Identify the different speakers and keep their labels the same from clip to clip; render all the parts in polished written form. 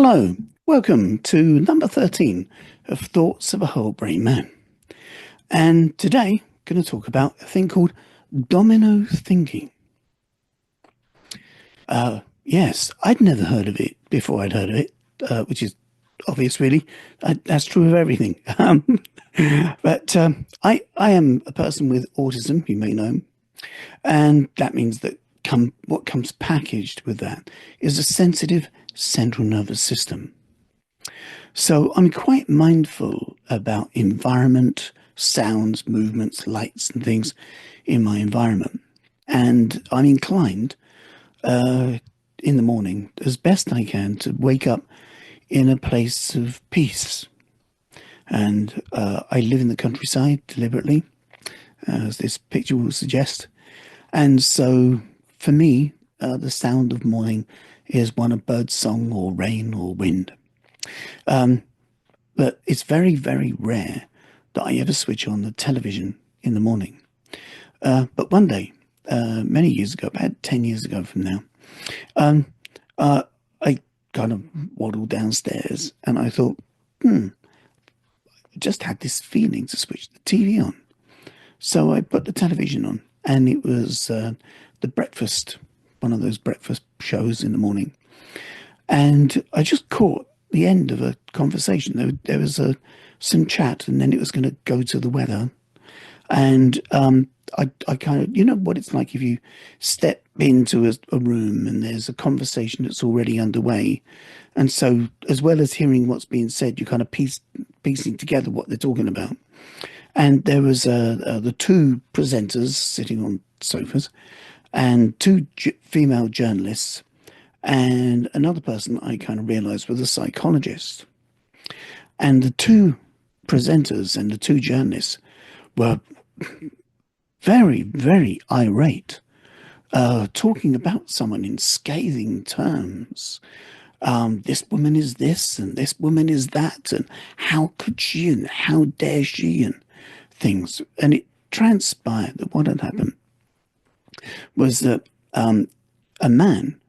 Speaker 1: Hello, welcome to number 13 of Thoughts of a Whole Brain Man. And today, I'm going to talk about a thing called domino thinking. Yes, I'd never heard of it before I'd heard of it, which is obvious, really. That's true of everything. But I am a person with autism, you may know, and that means that what comes packaged with that is a sensitive central nervous system. So I'm quite mindful about environment, sounds, movements, lights, and things in my environment. And I'm inclined in the morning, as best I can, to wake up in a place of peace. And I live in the countryside deliberately, as this picture will suggest. And so for me, the sound of morning is one of bird song or rain or wind. But it's very, very rare that I ever switch on the television in the morning. But one day, many years ago, about 10 years ago from now, um, I kind of waddled downstairs and I thought, I just had this feeling to switch the TV on. So I put the television on and it was the breakfast, one of those breakfast shows in the morning. And I just caught the end of a conversation. There was some chat, and then it was going to go to the weather. And I kind of, you know what it's like if you step into a room and there's a conversation that's already underway. And so, as well as hearing what's being said, you kind of piecing together what they're talking about. And there was the two presenters sitting on sofas and two female journalists and another person I kind of realized was a psychologist. And the two presenters and the two journalists were very, very irate, talking about someone in scathing terms. This woman is this and this woman is that, and how could she and how dare she, and things. And it transpired that what had happened was that a man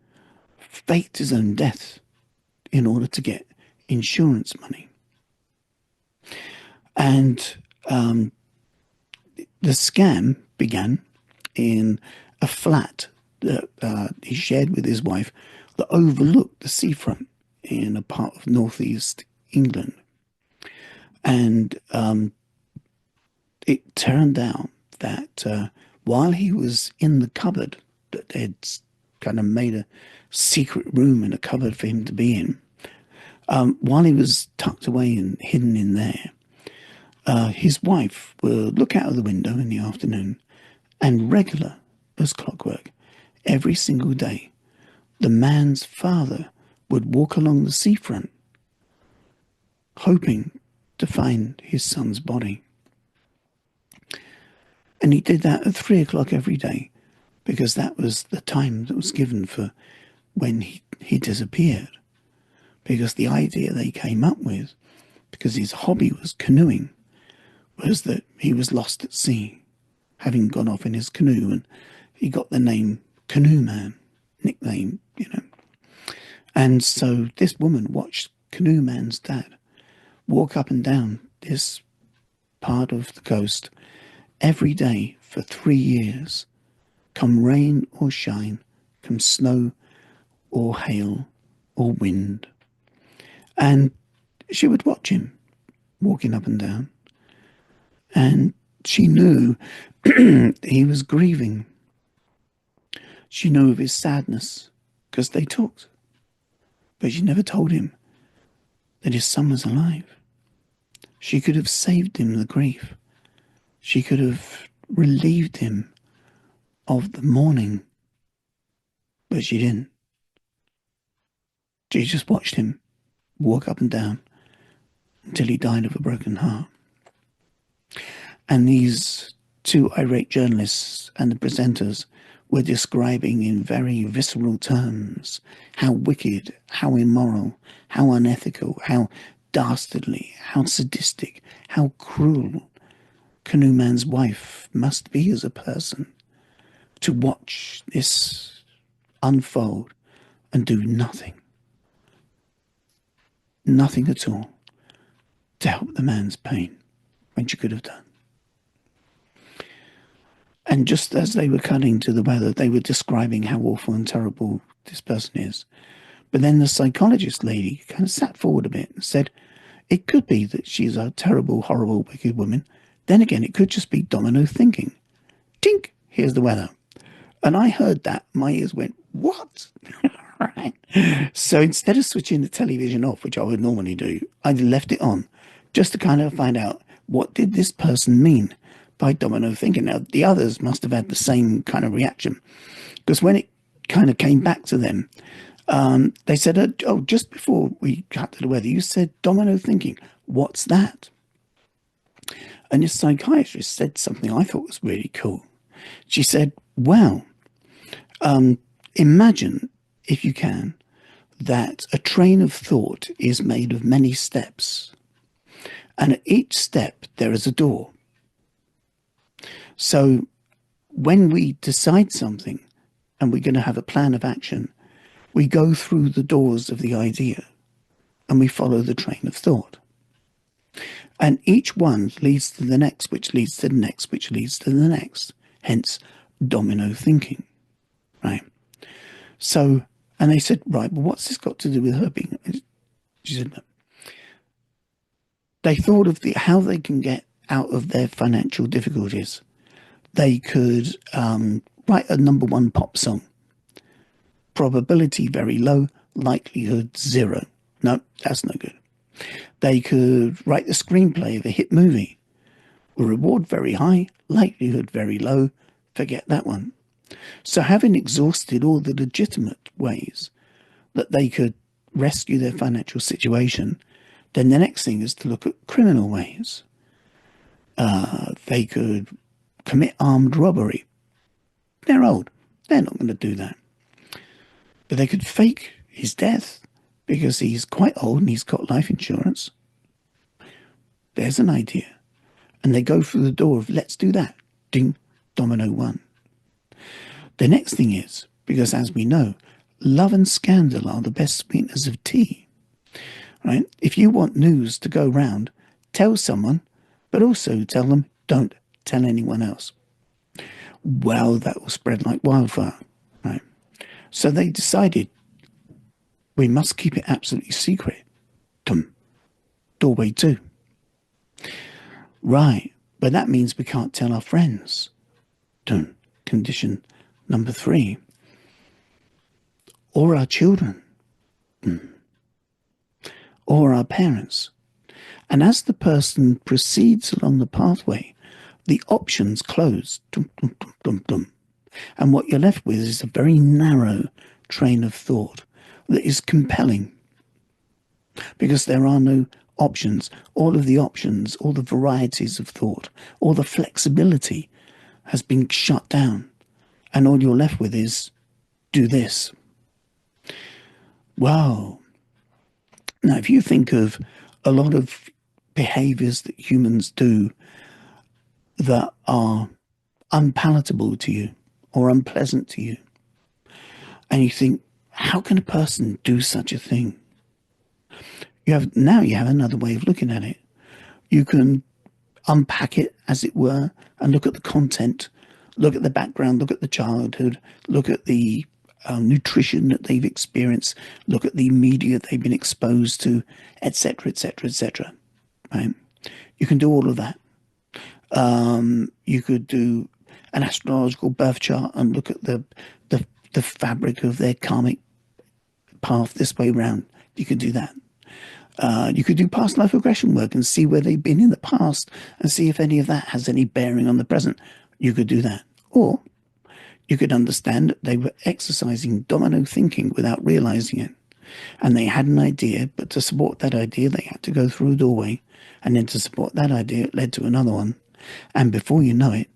Speaker 1: faked his own death in order to get insurance money. And the scam began in a flat that he shared with his wife that overlooked the seafront in a part of northeast England. And it turned out that while he was in the cupboard that they'd kind of made a secret room in a cupboard for him to be in, while he was tucked away and hidden in there, his wife would look out of the window in the afternoon and regular as clockwork, every single day, the man's father would walk along the seafront, hoping to find his son's body. And he did that at 3 o'clock every day, because that was the time that was given for when he disappeared. Because the idea they came up with, because his hobby was canoeing, was that he was lost at sea, having gone off in his canoe, and he got the name Canoe Man, nickname, you know. And so this woman watched Canoe Man's dad walk up and down this part of the coast every day for 3 years, come rain or shine, come snow or hail or wind. And she would watch him walking up and down. And she knew he was grieving. She knew of his sadness because they talked. But she never told him that his son was alive. She could have saved him the grief. She could have relieved him of the mourning. But she didn't. She just watched him walk up and down until he died of a broken heart. And these two irate journalists and the presenters were describing in very visceral terms how wicked, how immoral, how unethical, how dastardly, how sadistic, how cruel Canoe Man's wife must be as a person to watch this unfold and do nothing. nothing at all to help the man's pain when she could have done. And just as they were cutting to the weather, they were describing how awful and terrible this person is. But then the psychologist lady kind of sat forward a bit and said, it could be that she's a terrible, horrible, wicked woman. Then again, it could just be domino thinking. Tink, here's the weather. And I heard that, my ears went, what? Right. So instead of switching the television off, which I would normally do, I left it on just to kind of find out what did this person mean by domino thinking. Now, the others must have had the same kind of reaction, because when it kind of came back to them, they said, oh, just before we got to the weather, you said domino thinking. What's that? And your psychiatrist said something I thought was really cool. She said, well, imagine, if you can, that a train of thought is made of many steps. And at each step, there is a door. So when we decide something and we're going to have a plan of action, we go through the doors of the idea and we follow the train of thought. And each one leads to the next, which leads to the next, which leads to the next. Hence, domino thinking, right? So, and they said, right, well, what's this got to do with her being... She said, no. They thought of how they can get out of their financial difficulties. They could write a number one pop song. Probability very low, likelihood 0. No, that's no good. They could write the screenplay of a hit movie. Reward very high, likelihood very low, forget that one. So having exhausted all the legitimate ways that they could rescue their financial situation, then the next thing is to look at criminal ways. They could commit armed robbery. They're old. They're not going to do that. But they could fake his death because he's quite old and he's got life insurance. There's an idea. And they go through the door of, let's do that. Ding, domino 1. The next thing is, because as we know, love and scandal are the best sweeteners of tea. Right? If you want news to go round, tell someone, but also tell them, don't tell anyone else. Well, that will spread like wildfire. Right? So they decided, we must keep it absolutely secret. Dum. Doorway 2. Right, but that means we can't tell our friends. Dum. Condition number 3. Or our children. Or our parents. And as the person proceeds along the pathway, the options close. Dum, dum, dum, dum, dum. And what you're left with is a very narrow train of thought that is compelling, because there are no options. All of the options, all the varieties of thought, all the flexibility has been shut down, and all you're left with is, do this. Wow. Now, if you think of a lot of behaviors that humans do that are unpalatable to you or unpleasant to you, and you think, how can a person do such a thing? Now you have another way of looking at it. You can unpack it, as it were, and look at the content, look at the background, look at the childhood, look at the nutrition that they've experienced, look at the media they've been exposed to, etc., etc., etc. Right? You can do all of that. You could do an astrological birth chart and look at the fabric of their karmic path this way round. You could do that. You could do past life regression work and see where they've been in the past and see if any of that has any bearing on the present. You could do that. Or you could understand that they were exercising domino thinking without realizing it. And they had an idea, but to support that idea, they had to go through a doorway. And then to support that idea, it led to another one. And before you know it,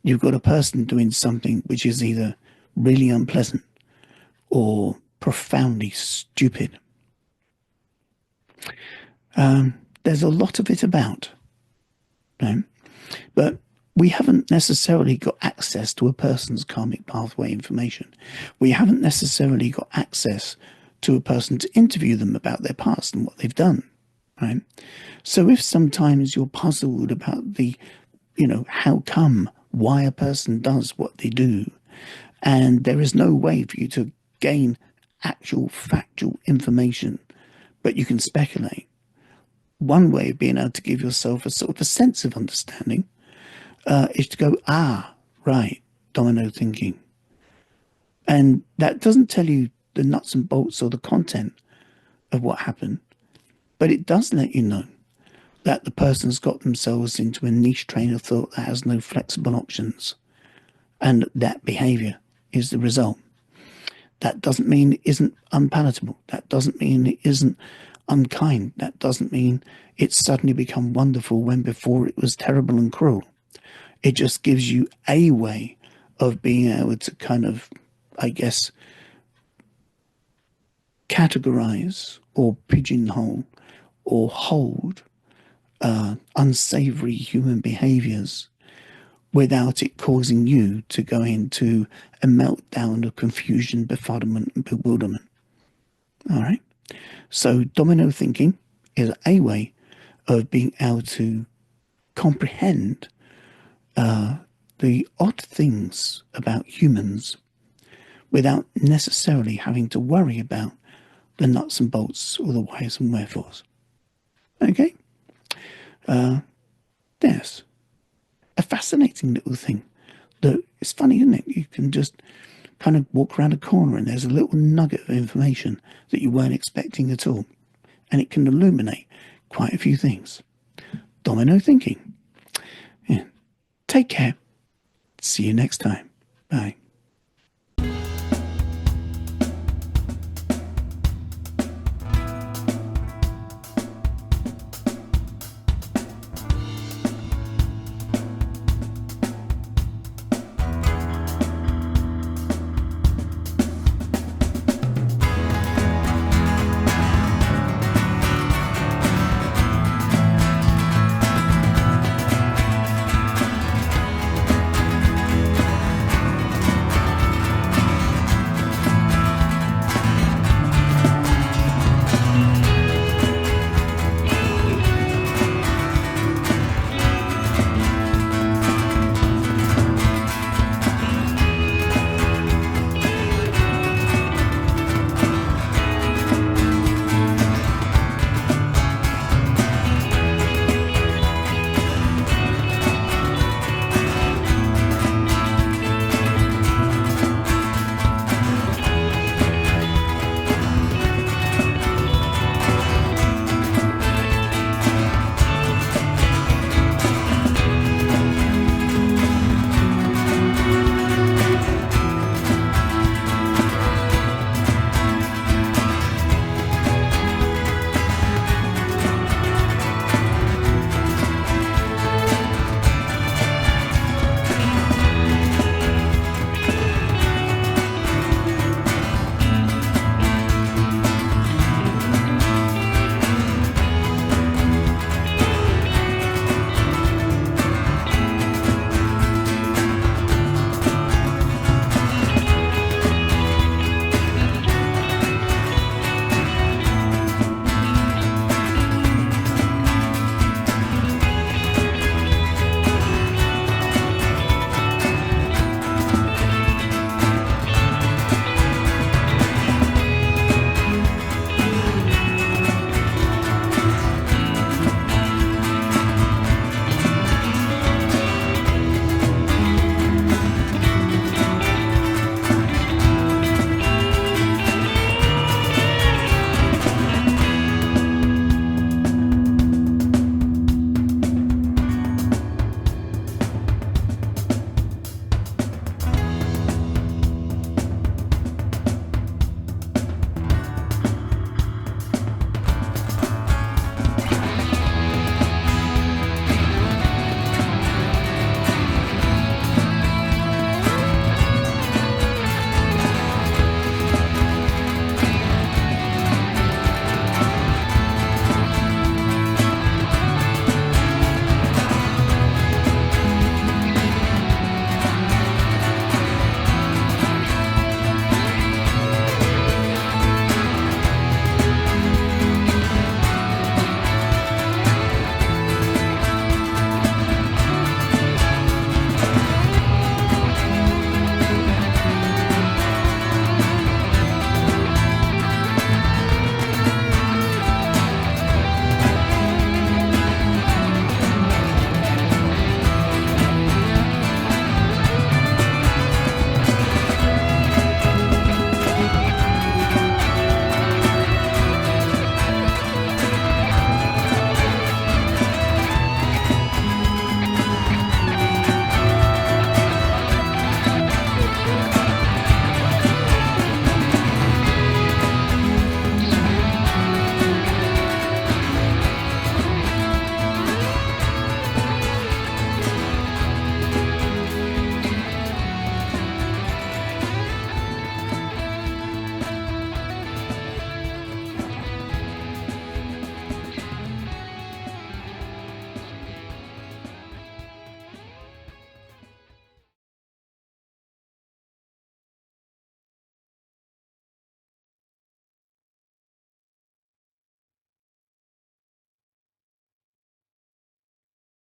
Speaker 1: you've got a person doing something which is either really unpleasant or profoundly stupid. There's a lot of it about, right? But we haven't necessarily got access to a person's karmic pathway information. We haven't necessarily got access to a person to interview them about their past and what they've done, right? So if sometimes you're puzzled about how come, why a person does what they do, and there is no way for you to gain actual factual information, but you can speculate. One way of being able to give yourself a sort of a sense of understanding is to go, right, domino thinking. And that doesn't tell you the nuts and bolts or the content of what happened, but it does let you know that the person's got themselves into a niche train of thought that has no flexible options, and that behavior is the result. That doesn't mean it isn't unpalatable. That doesn't mean it isn't unkind. That doesn't mean it's suddenly become wonderful when before it was terrible and cruel. It just gives you a way of being able to kind of, I guess, categorize or pigeonhole or hold unsavory human behaviors without it causing you to go into a meltdown of confusion, befuddlement, and bewilderment. All right. So, domino thinking is a way of being able to comprehend the odd things about humans without necessarily having to worry about the nuts and bolts or the whys and wherefores. Okay? Yes. A fascinating little thing that it's funny, isn't it? You can just kind of walk around a corner and there's a little nugget of information that you weren't expecting at all. And it can illuminate quite a few things. Domino thinking. Yeah. Take care. See you next time. Bye.